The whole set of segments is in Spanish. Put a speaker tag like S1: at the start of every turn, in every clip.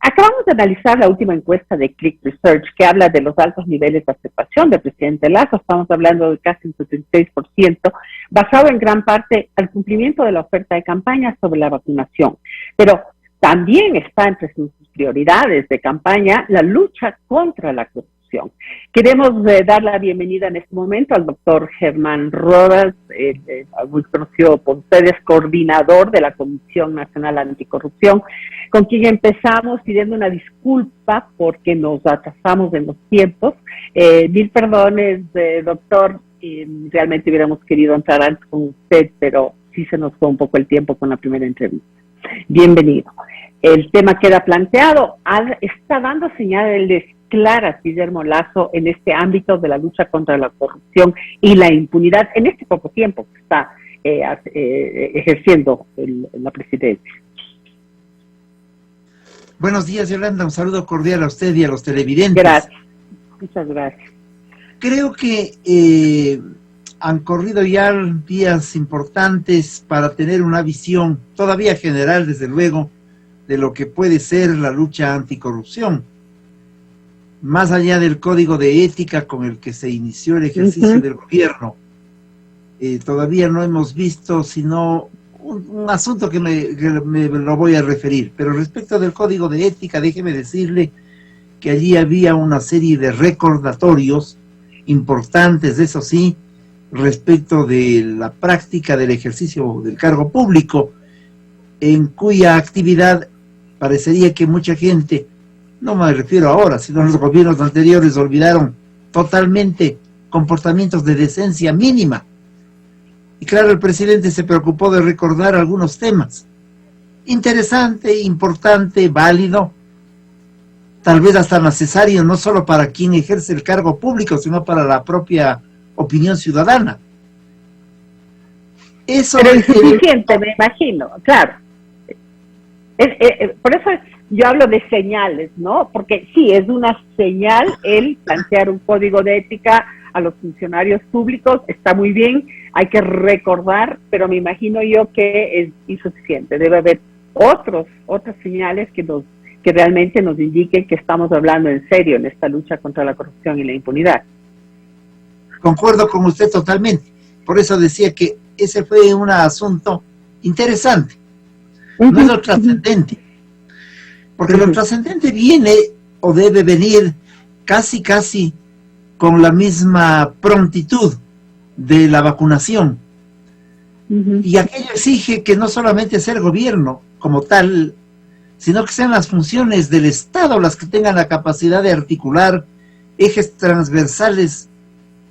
S1: Acabamos de analizar la última encuesta de Click Research que habla de los altos niveles de aceptación del presidente Lasso. Estamos hablando de casi un 76%, basado en gran parte al cumplimiento de la oferta de campaña sobre la vacunación. Pero también está entre sus prioridades de campaña la lucha contra la corrupción. Queremos dar la bienvenida en este momento al doctor Germán Rodas, muy conocido por ustedes, coordinador de la Comisión Nacional Anticorrupción, con quien empezamos pidiendo una disculpa porque nos atrasamos en los tiempos. Mil perdones, doctor, realmente hubiéramos querido entrar antes con usted, pero sí se nos fue un poco el tiempo con la primera entrevista. Bienvenido. El tema queda planteado, está dando señales claras Guillermo Lasso en este ámbito de la lucha contra la corrupción y la impunidad en este poco tiempo que está ejerciendo la presidencia.
S2: Buenos días, Yolanda, un saludo cordial a usted y a los televidentes.
S1: Gracias, muchas gracias.
S2: Creo que han corrido ya días importantes para tener una visión todavía general, desde luego, de lo que puede ser la lucha anticorrupción. Más allá del código de ética con el que se inició el ejercicio del gobierno, todavía no hemos visto sino un asunto que me lo voy a referir. Pero respecto del código de ética, déjeme decirle que allí había una serie de recordatorios importantes, eso sí, respecto de la práctica del ejercicio del cargo público, en cuya actividad parecería que mucha gente, no me refiero ahora, sino los gobiernos anteriores, olvidaron totalmente comportamientos de decencia mínima. Y claro, el presidente se preocupó de recordar algunos temas. Interesante, importante, válido, tal vez hasta necesario, no solo para quien ejerce el cargo público, sino para la propia opinión ciudadana. Eso
S1: pero es suficiente, me imagino, claro. Por eso yo hablo de señales, ¿no? Porque sí, es una señal el plantear un código de ética a los funcionarios públicos, está muy bien, hay que recordar, pero me imagino yo que es insuficiente. Debe haber otras señales que realmente nos indiquen que estamos hablando en serio en esta lucha contra la corrupción y la impunidad.
S2: Concuerdo con usted totalmente. Por eso decía que ese fue un asunto interesante. No es lo trascendente. Porque lo trascendente viene o debe venir casi con la misma prontitud de la vacunación. Y aquello exige que no solamente sea el gobierno como tal, sino que sean las funciones del Estado las que tengan la capacidad de articular ejes transversales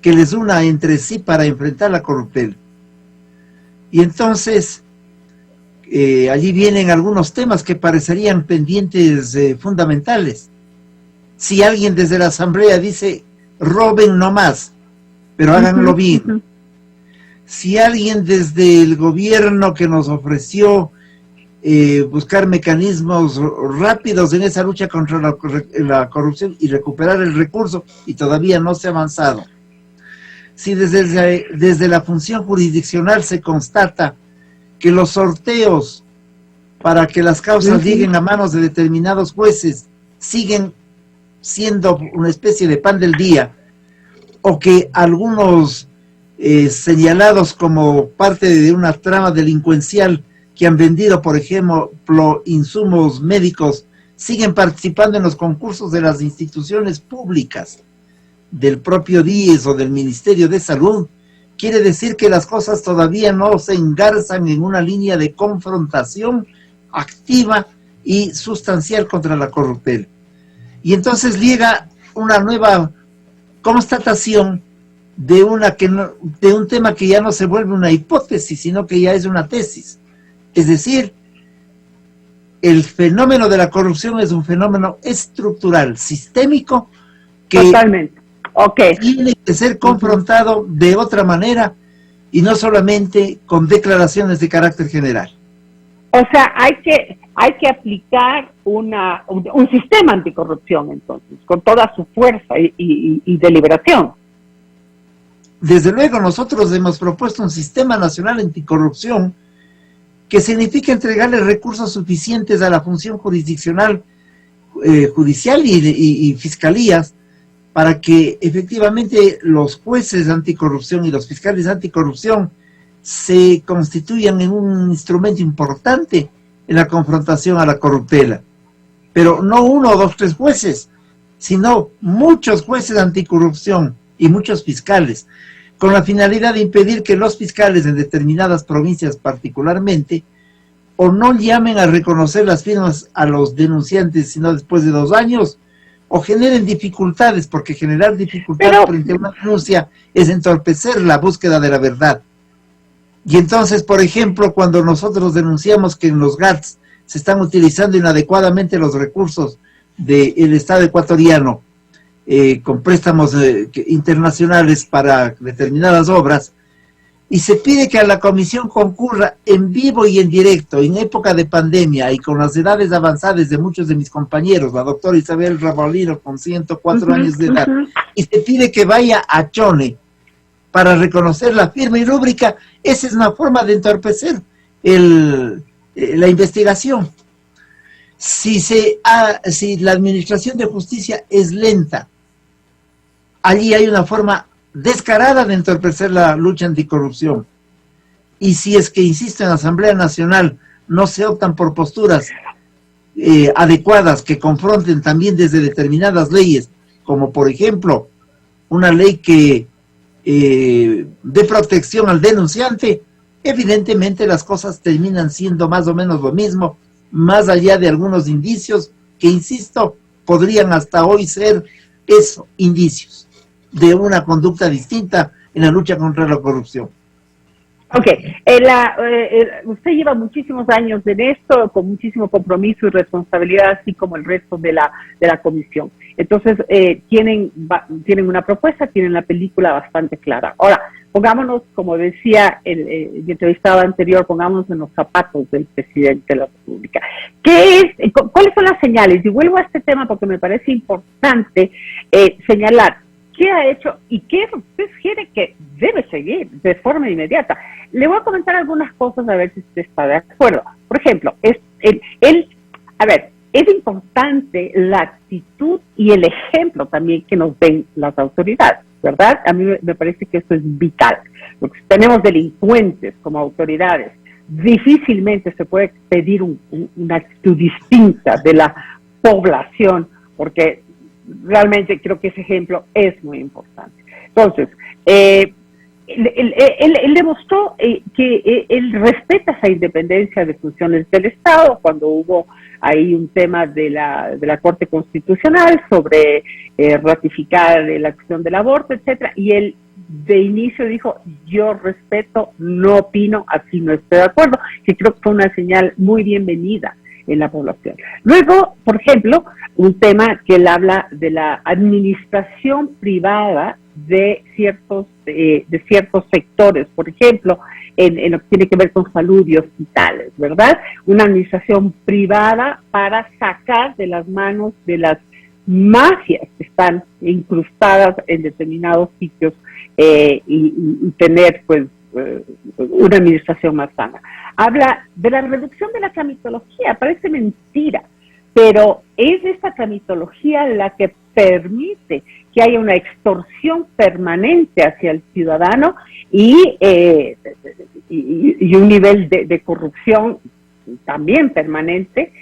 S2: que les una entre sí para enfrentar la corrupción. Y entonces allí vienen algunos temas que parecerían pendientes fundamentales. Si alguien desde la Asamblea dice, roben no más, pero háganlo bien. Si alguien desde el gobierno que nos ofreció buscar mecanismos rápidos en esa lucha contra la corrupción y recuperar el recurso, y todavía no se ha avanzado. Si desde la función jurisdiccional se constata que los sorteos para que las causas lleguen a manos de determinados jueces siguen siendo una especie de pan del día, o que algunos señalados como parte de una trama delincuencial que han vendido, por ejemplo, insumos médicos, siguen participando en los concursos de las instituciones públicas, del propio DIES o del Ministerio de Salud, quiere decir que las cosas todavía no se engarzan en una línea de confrontación activa y sustancial contra la corrupción. Y entonces llega una nueva constatación de un tema que ya no se vuelve una hipótesis, sino que ya es una tesis. Es decir, el fenómeno de la corrupción es un fenómeno estructural, sistémico, que
S1: totalmente.
S2: Tiene que ser confrontado de otra manera y no solamente con declaraciones de carácter general.
S1: O sea, hay que aplicar un sistema anticorrupción, entonces, con toda su fuerza y deliberación.
S2: Desde luego, nosotros hemos propuesto un sistema nacional anticorrupción que significa entregarle recursos suficientes a la función jurisdiccional Judicial y fiscalías, para que efectivamente los jueces anticorrupción y los fiscales anticorrupción se constituyan en un instrumento importante en la confrontación a la corruptela. Pero no 1, 2, 3 jueces, sino muchos jueces anticorrupción y muchos fiscales, con la finalidad de impedir que los fiscales en determinadas provincias particularmente, o no llamen a reconocer las firmas a los denunciantes sino después de 2 años, o generen dificultades, porque generar dificultades frente a una denuncia es entorpecer la búsqueda de la verdad. Y entonces, por ejemplo, cuando nosotros denunciamos que en los GATS se están utilizando inadecuadamente los recursos del Estado ecuatoriano con préstamos internacionales para determinadas obras, y se pide que a la comisión concurra en vivo y en directo, en época de pandemia y con las edades avanzadas de muchos de mis compañeros, la doctora Isabel Rabolino con 104 años de edad, y se pide que vaya a Chone para reconocer la firma y rúbrica. Esa es una forma de entorpecer la investigación. Si la administración de justicia es lenta, allí hay una forma descarada de entorpecer la lucha anticorrupción. Y si es que, insisto, en la Asamblea Nacional no se optan por posturas adecuadas que confronten también desde determinadas leyes, como por ejemplo una ley que dé protección al denunciante, evidentemente las cosas terminan siendo más o menos lo mismo, más allá de algunos indicios que, insisto, podrían hasta hoy ser eso, indicios de una conducta distinta en la lucha contra la corrupción.
S1: Ok, usted lleva muchísimos años en esto, con muchísimo compromiso y responsabilidad, así como el resto de la comisión. Entonces, tienen una propuesta, tienen la película bastante clara. Ahora, pongámonos, como decía el entrevistado anterior, pongámonos en los zapatos del presidente de la República. ¿Cuáles son las señales? Y vuelvo a este tema porque me parece importante señalar qué ha hecho y qué usted sugiere que debe seguir de forma inmediata. Le voy a comentar algunas cosas a ver si usted está de acuerdo. Por ejemplo, es importante la actitud y el ejemplo también que nos den las autoridades, ¿verdad? A mí me parece que eso es vital, porque si tenemos delincuentes como autoridades, difícilmente se puede pedir una actitud distinta de la población, porque realmente creo que ese ejemplo es muy importante. Entonces, él demostró que él respeta esa independencia de funciones del Estado cuando hubo ahí un tema de la Corte Constitucional sobre ratificar la acción del aborto, etcétera, y él de inicio dijo: yo respeto, no opino, así no estoy de acuerdo, que creo que fue una señal muy bienvenida en la población. Luego, por ejemplo, un tema que él habla de la administración privada de ciertos sectores, por ejemplo, en lo que tiene que ver con salud y hospitales, ¿verdad? Una administración privada para sacar de las manos de las mafias que están incrustadas en determinados sitios y tener, pues, una administración más sana. Habla de la reducción de la tramitología, parece mentira, pero es esta tramitología la que permite que haya una extorsión permanente hacia el ciudadano y un nivel de corrupción también permanente,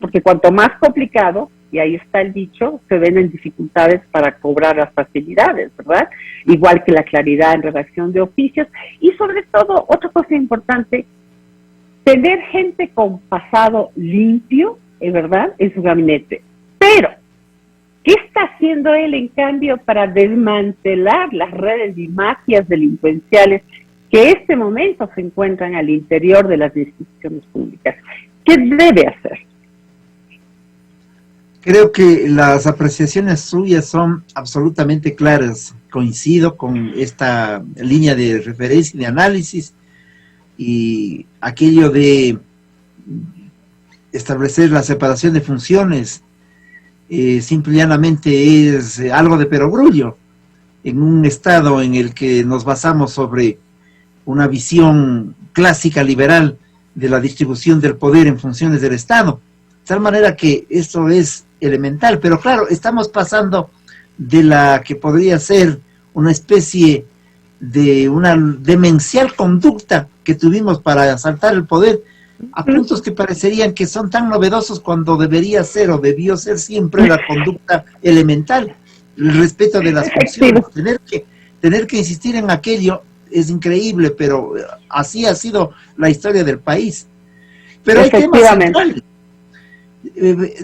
S1: porque cuanto más complicado, y ahí está el dicho, se ven en dificultades para cobrar las facilidades, ¿verdad? Igual que la claridad en redacción de oficios, y sobre todo, otra cosa importante, tener gente con pasado limpio, ¿verdad?, en su gabinete. Pero, ¿qué está haciendo él, en cambio, para desmantelar las redes y mafias delincuenciales que en este momento se encuentran al interior de las instituciones públicas? ¿Qué debe hacer?
S2: Creo que las apreciaciones suyas son absolutamente claras. Coincido con esta línea de referencia y de análisis, y aquello de establecer la separación de funciones simple y llanamente es algo de perogrullo en un estado en el que nos basamos sobre una visión clásica liberal de la distribución del poder en funciones del Estado. tal manera que esto es elemental, pero claro, estamos pasando de la que podría ser una especie de una demencial conducta que tuvimos para asaltar el poder, a puntos que parecerían que son tan novedosos cuando debería ser o debió ser siempre la conducta elemental, el respeto de las funciones. Tener que insistir en aquello es increíble, pero así ha sido la historia del país. Pero hay temas centrales.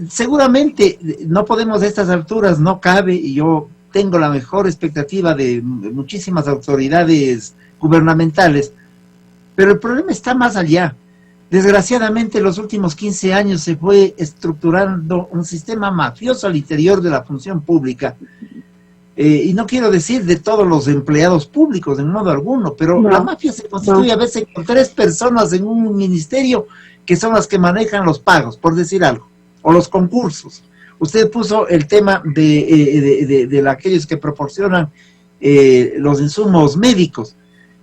S2: Seguramente no podemos a estas alturas, no cabe, y yo tengo la mejor expectativa de muchísimas autoridades gubernamentales, pero el problema está más allá. Desgraciadamente, en los últimos 15 años se fue estructurando un sistema mafioso al interior de la función pública. Y no quiero decir de todos los empleados públicos, en modo alguno, pero la mafia se constituye a veces con 3 personas en un ministerio que son las que manejan los pagos, por decir algo, o los concursos. Usted puso el tema de aquellos que proporcionan los insumos médicos,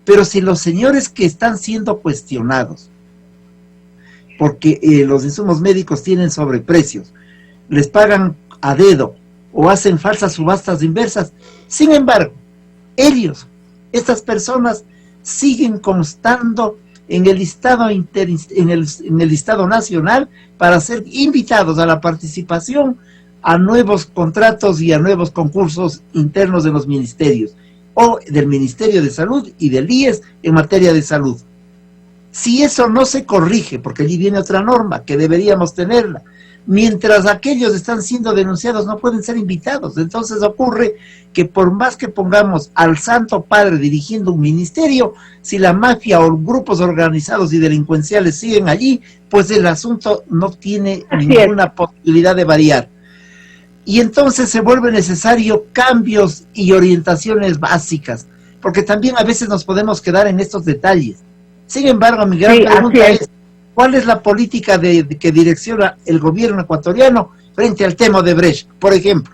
S2: pero si los señores que están siendo cuestionados, porque los insumos médicos tienen sobreprecios, les pagan a dedo o hacen falsas subastas inversas, sin embargo, estas personas siguen constando en el listado en el listado nacional para ser invitados a la participación a nuevos contratos y a nuevos concursos internos de los ministerios, o del Ministerio de Salud y del IES en materia de salud. Si eso no se corrige, porque allí viene otra norma que deberíamos tenerla, mientras aquellos están siendo denunciados no pueden ser invitados. Entonces ocurre que por más que pongamos al Santo Padre dirigiendo un ministerio, si la mafia o grupos organizados y delincuenciales siguen allí, pues el asunto no tiene ninguna posibilidad de variar. Y entonces se vuelve necesario cambios y orientaciones básicas, porque también a veces nos podemos quedar en estos detalles. Sin embargo, mi gran pregunta es, ¿cuál es la política que direcciona el gobierno ecuatoriano frente al tema de Brecht, por ejemplo?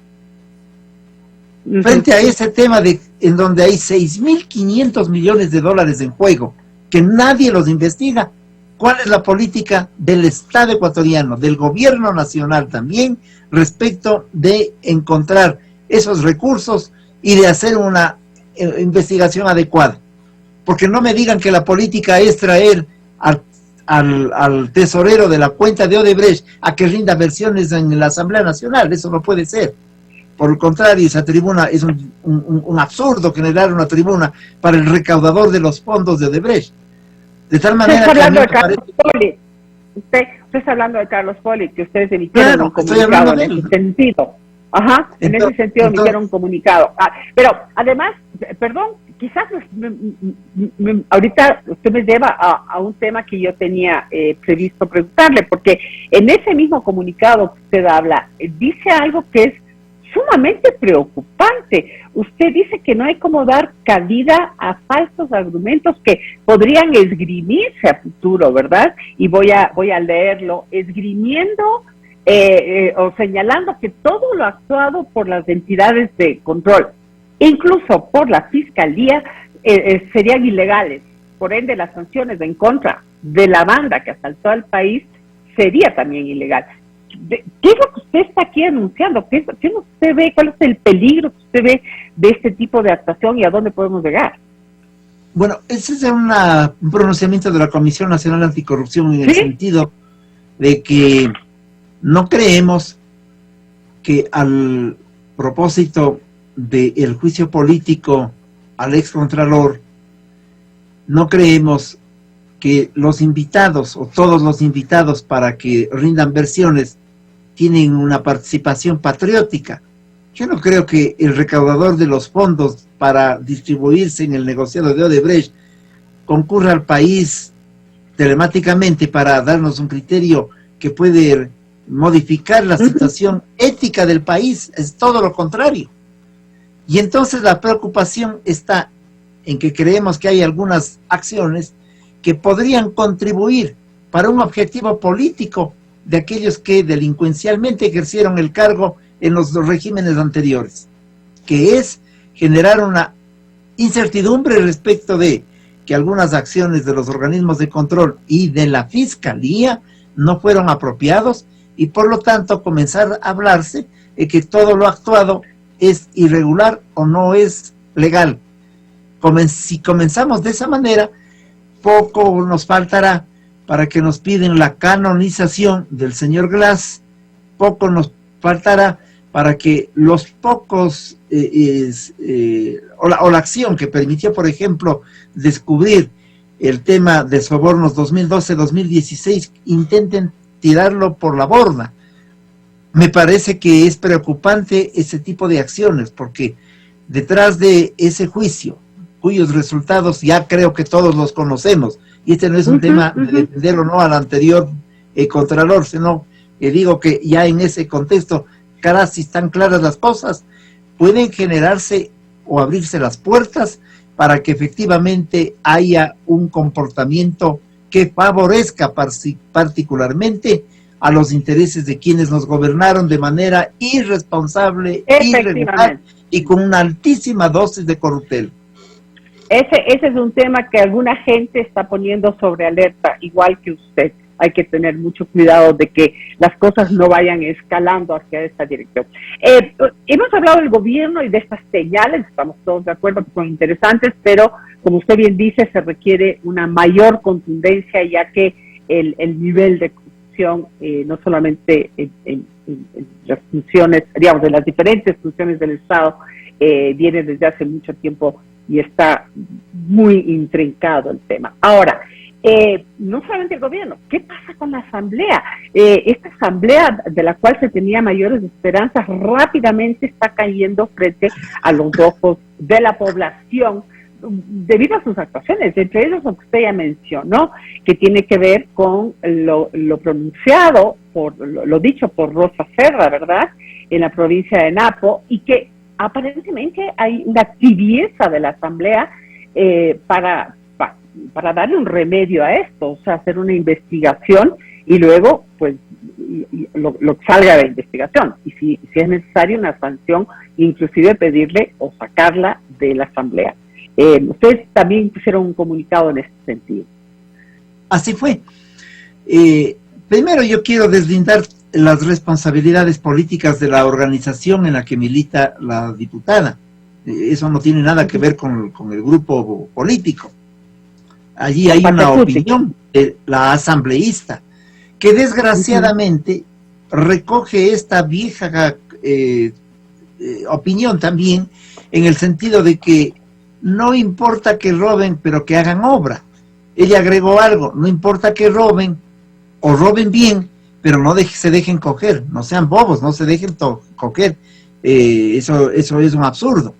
S2: Frente a ese tema en donde hay 6.500 millones de dólares en juego, que nadie los investiga, ¿cuál es la política del Estado ecuatoriano, del gobierno nacional también, respecto de encontrar esos recursos y de hacer una investigación adecuada? Porque no me digan que la política es traer al tesorero de la cuenta de Odebrecht a que rinda versiones en la Asamblea Nacional. Eso no puede ser. Por el contrario, esa tribuna es un absurdo generar una tribuna para el recaudador de los fondos de Odebrecht. De tal manera
S1: usted está hablando de Carlos Poli. Usted está hablando de Carlos Poli, que ustedes emitieron un comunicado en ese sentido. Ajá, en ese sentido emitieron un comunicado. Pero además, perdón, quizás ahorita usted me lleva a un tema que yo tenía previsto preguntarle, porque en ese mismo comunicado que usted habla, dice algo que es sumamente preocupante. Usted dice que no hay como dar cabida a falsos argumentos que podrían esgrimirse a futuro, ¿verdad? Y voy a leerlo, esgrimiendo o señalando que todo lo actuado por las entidades de control, incluso por la Fiscalía, serían ilegales. Por ende, las sanciones en contra de la banda que asaltó al país sería también ilegal. ¿Qué es lo que usted está aquí anunciando? ¿Qué usted ve? ¿Cuál es el peligro que usted ve de este tipo de actuación y a dónde podemos llegar?
S2: Bueno, ese es un pronunciamiento de la Comisión Nacional Anticorrupción en el sentido de que no creemos que al propósito del juicio político al excontralor, no creemos que los invitados o todos los invitados para que rindan versiones tienen una participación patriótica. Yo no creo que el recaudador de los fondos para distribuirse en el negociado de Odebrecht concurra al país telemáticamente para darnos un criterio que puede modificar la situación ética del país. Es todo lo contrario. Y entonces la preocupación está en que creemos que hay algunas acciones que podrían contribuir para un objetivo político de aquellos que delincuencialmente ejercieron el cargo en los regímenes anteriores, que es generar una incertidumbre respecto de que algunas acciones de los organismos de control y de la Fiscalía no fueron apropiados y por lo tanto comenzar a hablarse de que todo lo actuado es irregular o no es legal. Si comenzamos de esa manera, poco nos faltará para que nos piden la canonización del señor Glass, poco nos faltará para que los pocos, o la acción que permitió, por ejemplo, descubrir el tema de sobornos 2012-2016, intenten tirarlo por la borda. Me parece que es preocupante ese tipo de acciones, porque detrás de ese juicio, cuyos resultados ya creo que todos los conocemos, y este no es un tema de defender o no al anterior contralor, sino que digo que ya en ese contexto, casi están claras las cosas, pueden generarse o abrirse las puertas para que efectivamente haya un comportamiento que favorezca particularmente a los intereses de quienes nos gobernaron de manera irresponsable, irregular y con una altísima dosis de corruptela.
S1: Ese es un tema que alguna gente está poniendo sobre alerta, igual que usted. Hay que tener mucho cuidado de que las cosas no vayan escalando hacia esta dirección. Hemos hablado del gobierno y de estas señales, estamos todos de acuerdo que son interesantes, pero como usted bien dice, se requiere una mayor contundencia, ya que el nivel de corrupción, no solamente en las funciones, digamos, de las diferentes funciones del Estado, viene desde hace mucho tiempo y está muy intrincado el tema. Ahora, no solamente el gobierno, ¿qué pasa con la asamblea? Esta asamblea de la cual se tenía mayores esperanzas rápidamente está cayendo frente a los ojos de la población debido a sus actuaciones, entre ellos lo que usted ya mencionó, que tiene que ver con lo pronunciado, lo dicho por Rosa Serra, ¿verdad?, en la provincia de Napo, y que aparentemente hay una tibieza de la asamblea para darle un remedio a esto, o sea, hacer una investigación y luego, pues, lo que salga de la investigación. Y si es necesario una sanción, inclusive pedirle o sacarla de la asamblea. Ustedes también pusieron un comunicado en este sentido.
S2: Así fue. Primero yo quiero deslindar las responsabilidades políticas de la organización en la que milita la diputada. Eso no tiene nada que ver con el grupo político. Allí hay una opinión de la asambleísta, que desgraciadamente recoge esta vieja opinión también, en el sentido de que no importa que roben, pero que hagan obra. Ella agregó algo, no importa que roben, o roben bien, pero no se dejen coger, no sean bobos, no se dejen coger. Eso es un absurdo.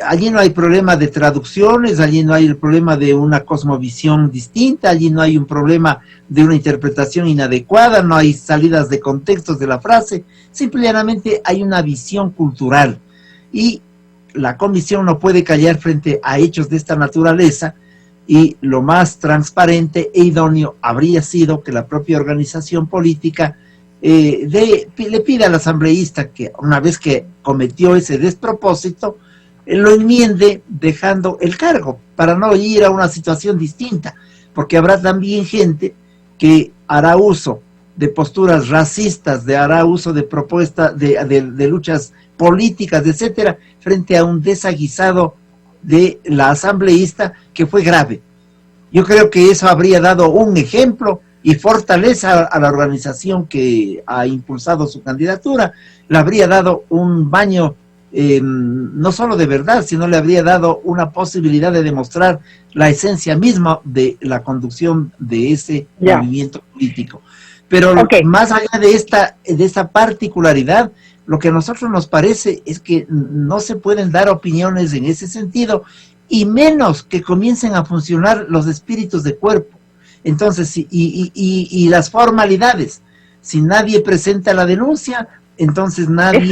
S2: Allí no hay problema de traducciones, allí no hay el problema de una cosmovisión distinta, allí no hay un problema de una interpretación inadecuada, no hay salidas de contextos de la frase, simplemente hay una visión cultural. Y la comisión no puede callar frente a hechos de esta naturaleza, y lo más transparente e idóneo habría sido que la propia organización política le pida al asambleísta que, una vez que cometió ese despropósito, lo enmiende dejando el cargo, para no ir a una situación distinta, porque habrá también gente que hará uso de posturas racistas, hará uso de propuestas de luchas políticas, etcétera, frente a un desaguisado de la asambleísta que fue grave. Yo creo que eso habría dado un ejemplo y fortaleza a la organización que ha impulsado su candidatura, le habría dado un baño no solo de verdad, sino le habría dado una posibilidad de demostrar la esencia misma de la conducción de ese movimiento político. Pero más allá de esta particularidad, lo que a nosotros nos parece es que no se pueden dar opiniones en ese sentido, y menos que comiencen a funcionar los espíritus de cuerpo. Entonces, y las formalidades. Si nadie presenta la denuncia, entonces nadie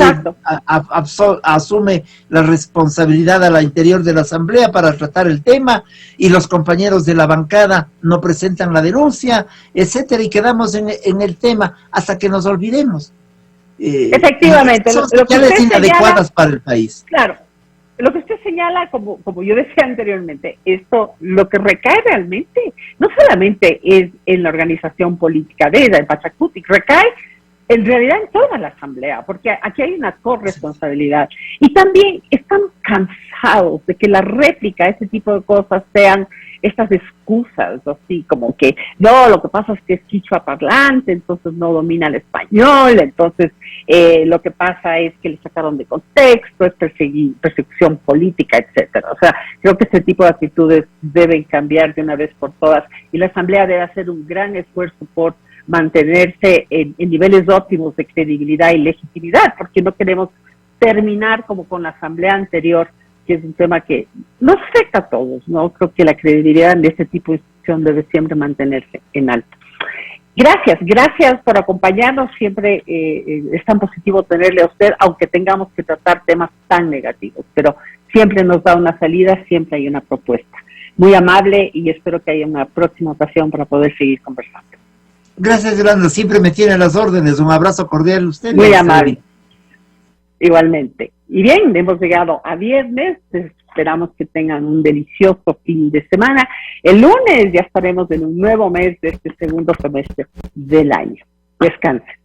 S2: asume la responsabilidad al interior de la asamblea para tratar el tema, y los compañeros de la bancada no presentan la denuncia, etcétera, y quedamos en el tema hasta que nos olvidemos.
S1: Efectivamente,
S2: son señales inadecuadas para el país.
S1: Claro, lo que usted señala, como yo decía anteriormente, esto lo que recae realmente no solamente es en la organización política de ella, en Pachacutic, recae en realidad en toda la Asamblea, porque aquí hay una corresponsabilidad. Y también están cansados de que la réplica, ese tipo de cosas, sean estas excusas, así como que, no, lo que pasa es que es quichua parlante, entonces no domina el español, entonces lo que pasa es que le sacaron de contexto, es persecución política, etcétera. O sea, creo que este tipo de actitudes deben cambiar de una vez por todas, y la Asamblea debe hacer un gran esfuerzo por mantenerse en niveles óptimos de credibilidad y legitimidad, porque no queremos terminar como con la Asamblea anterior, que es un tema que nos afecta a todos, ¿no? Creo que la credibilidad de este tipo de institución debe siempre mantenerse en alto. Gracias por acompañarnos, siempre es tan positivo tenerle a usted, aunque tengamos que tratar temas tan negativos, pero siempre nos da una salida, siempre hay una propuesta. Muy amable y espero que haya una próxima ocasión para poder seguir conversando.
S2: Gracias, Yolanda, siempre me tiene a las órdenes, un abrazo cordial a usted.
S1: Muy amable. Igualmente. Y bien, hemos llegado a viernes, esperamos que tengan un delicioso fin de semana. El lunes ya estaremos en un nuevo mes de este segundo semestre del año. Descansen.